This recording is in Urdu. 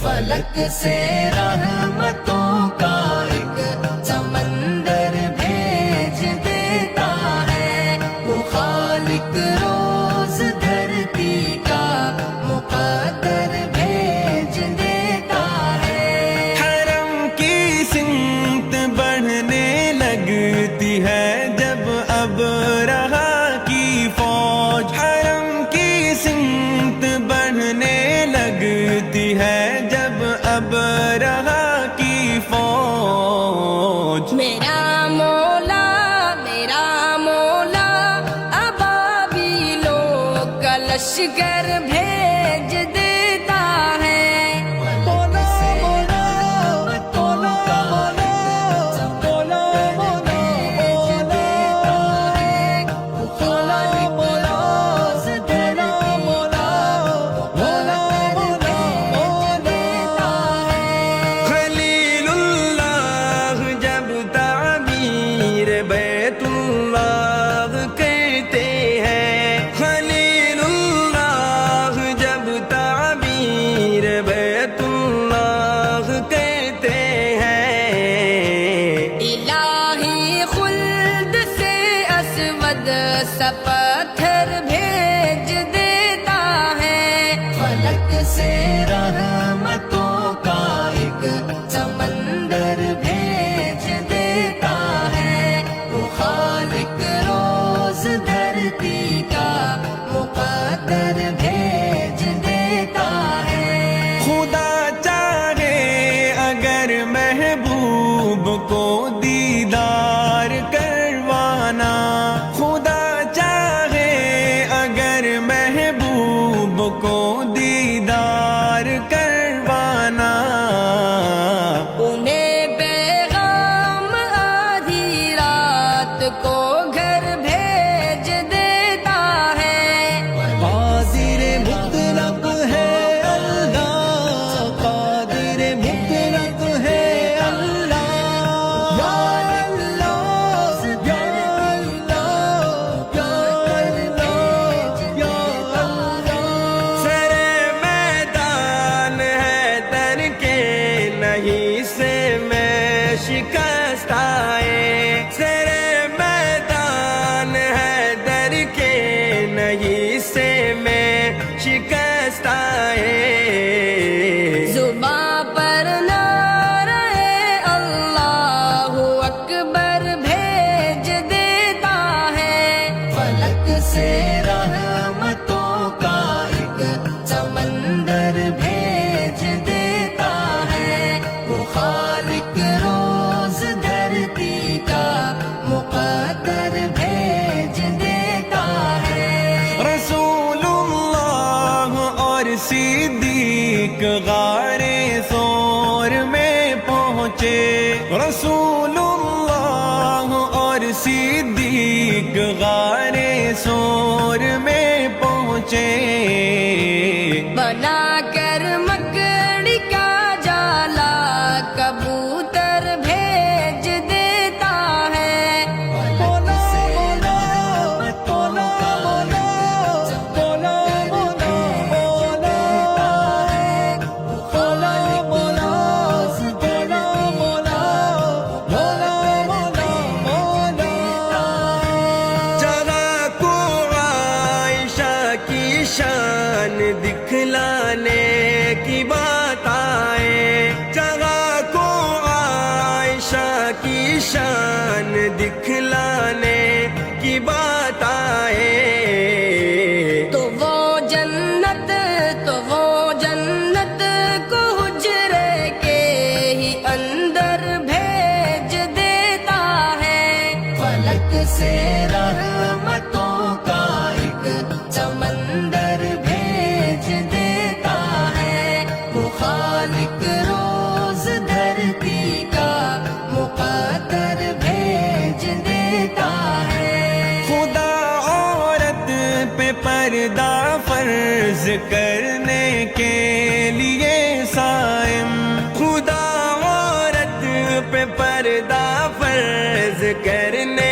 فلک سے رحمتوں کا ایک سمندر بھیج دیتا ہے، وہ خالق روز دھرتی کا مقدر بھیج دیتا ہے۔ حرم کی سمت بڑھنے لگتی ہے جب اب رہا کی فوج، حرم کی سمت بڑھنے لگتی ہے جب اب رہا کی فوج۔ میرا مولا ابابیلوں کا لشکر بھیج دیتا ہے۔ فلک سے رحمتوں کا ایک سمندر بھیج دیتا ہے، وہ خالق روز دھرتی کا مقدر بھیج دیتا ہے۔ خلیل اللہ جب تعمیر بیت اللہ کہتے ہیں، خلیل اللہ جب تعمیر بیت اللہ کہتے ہیں، الہی خلد سے اسود سا پتھر بھیج دیتا ہے۔ فلک سے رحمتوں کا ایک سمندر بھیج دیتا ہے، وہ خالق روز دھرتی کا مقدر بھیج دیتا ہے۔ خدا چاہے اگر محبوب کو دیدار کروانا، خدا چاہے اگر محبوب کو دیدار کروانا، انہیں پیغام آدھی رات کو گھر بھیج دیتا ہے۔ قادر مطلق ہے اللہ، قادر مطلق ہے اللہ، یا اللہ یا اللہ یا اللہ یا اللہ۔ سر میدان ہے در کے نہیں سے میں شکست آئے، سر میدان ہے در کے نہیں سے میں شکست آئے۔ زباں پر نعرہ اللہ اکبر بھیج دیتا ہے۔ فلک سے رحمتوں کا ایک سمندر بھیج دیتا ہے، وہ خالق روز دھرتی کا مقدر بھیج دیتا ہے۔ رسول اللہ اور صدیق غار ثور میں پہنچے، رسول اللہ اور صدیق غار ثور میں پہنچے، بنا کر مکڑی کا جالا کبوتر بھیج دیتا ہے۔ فلک سے رحمتوں کا ایک سمندر بھیج دیتا ہے، وہ خالق روز دھرتی کا مقدر بھیج دیتا ہے۔ جگہ کو عائشہ کی شان دکھلانے کی بات آئے، جگہ کو عائشہ کی شان دکھلانے کی بات آئے، تو وہ جنت کو حجرے کے ہی اندر بھیج دیتا ہے۔ فلک سے رحمتوں کا ایک سمندر بھیج دیتا ہے، وہ خالق روز دھرتی کا مقدر بھیج دیتا ہے۔ خدا عورت پہ پردہ فرض کرنے کے لیے صائم، خدا عورت پہ پردہ فرض کرنے